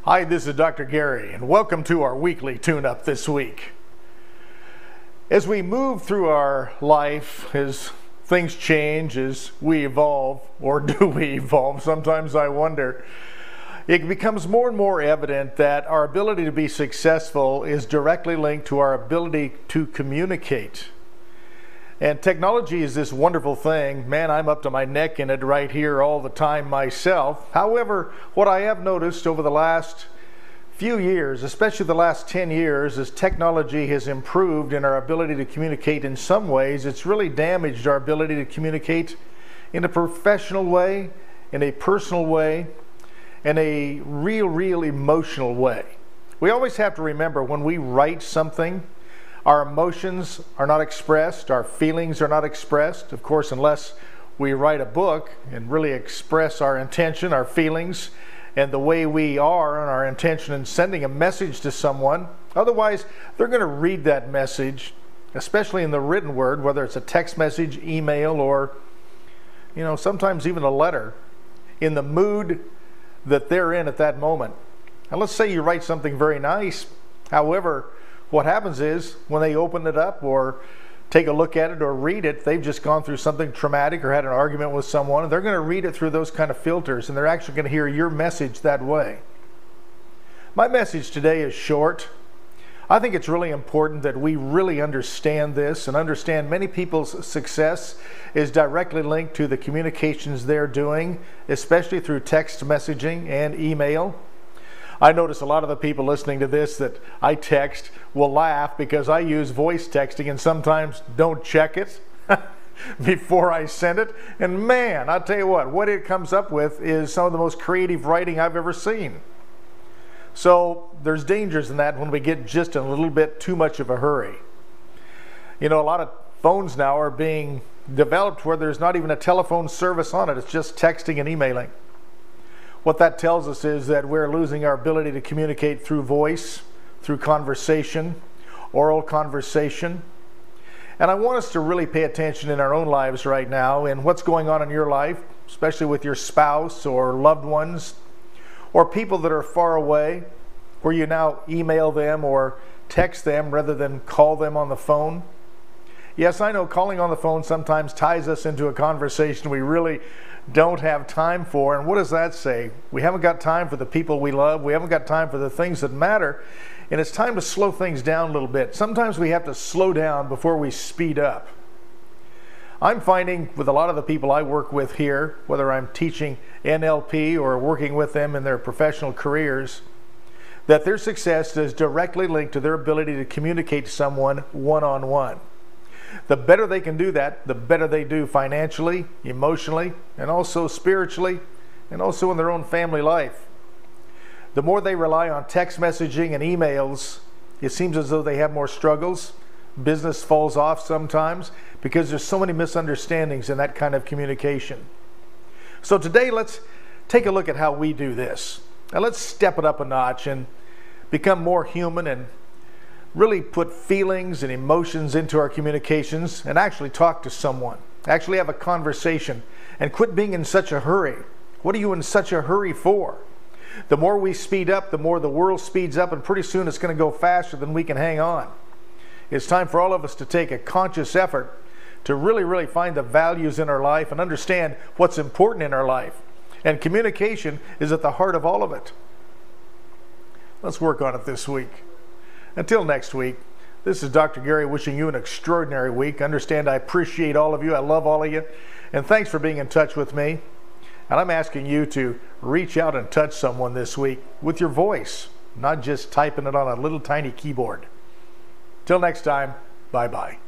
Hi, this is Dr. Gary, and welcome to our weekly tune-up this week. As we move through our life, as things change, as we evolve, or do we evolve? Sometimes I wonder. It becomes more and more evident that our ability to be successful is directly linked to our ability to communicate. And technology is this wonderful thing. Man, I'm up to my neck in it right here all the time myself. However, what I have noticed over the last few years, especially the last 10 years, as technology has improved in our ability to communicate in some ways, it's really damaged our ability to communicate in a professional way, in a personal way, in a real emotional way. We always have to remember when we write something, our emotions are not expressed, our feelings are not expressed, of course, unless we write a book and really express our intention, our feelings, and the way we are and our intention in sending a message to someone. Otherwise, they're going to read that message, especially in the written word, whether it's a text message, email, or, sometimes even a letter, in the mood that they're in at that moment. And let's say you write something very nice. However, what happens is when they open it up or take a look at it or read it, they've just gone through something traumatic or had an argument with someone, and they're going to read it through those kind of filters, and they're actually going to hear your message that way. My message today is short. I think it's really important that we really understand this and understand many people's success is directly linked to the communications they're doing, especially through text messaging and email. I notice a lot of the people listening to this that I text will laugh because I use voice texting and sometimes don't check it before I send it. And man, I'll tell you what it comes up with is some of the most creative writing I've ever seen. So there's dangers in that when we get just in a little bit too much of a hurry. A lot of phones now are being developed where there's not even a telephone service on it. It's just texting and emailing. What that tells us is that we're losing our ability to communicate through voice, through conversation, oral conversation. And I want us to really pay attention in our own lives right now and what's going on in your life, especially with your spouse or loved ones or people that are far away, where you now email them or text them rather than call them on the phone. Yes, I know calling on the phone sometimes ties us into a conversation we really don't have time for. And what does that say? We haven't got time for the people we love. We haven't got time for the things that matter. And it's time to slow things down a little bit. Sometimes we have to slow down before we speed up. I'm finding with a lot of the people I work with here, whether I'm teaching NLP or working with them in their professional careers, that their success is directly linked to their ability to communicate to someone one-on-one. The better they can do that, the better they do financially, emotionally, and also spiritually, and also in their own family life. The more they rely on text messaging and emails, it seems as though they have more struggles. Business falls off sometimes because there's so many misunderstandings in that kind of communication. So today, let's take a look at how we do this. And let's step it up a notch and become more human and really put feelings and emotions into our communications and actually talk to someone, actually have a conversation, and quit being in such a hurry. What are you in such a hurry for? The more we speed up, the more the world speeds up, and pretty soon it's going to go faster than we can hang on. It's time for all of us to take a conscious effort to really find the values in our life and understand what's important in our life. And communication is at the heart of all of it. Let's work on it this week. Until next week, this is Dr. Gary wishing you an extraordinary week. Understand I appreciate all of you. I love all of you. And thanks for being in touch with me. And I'm asking you to reach out and touch someone this week with your voice, not just typing it on a little tiny keyboard. Till next time, bye-bye.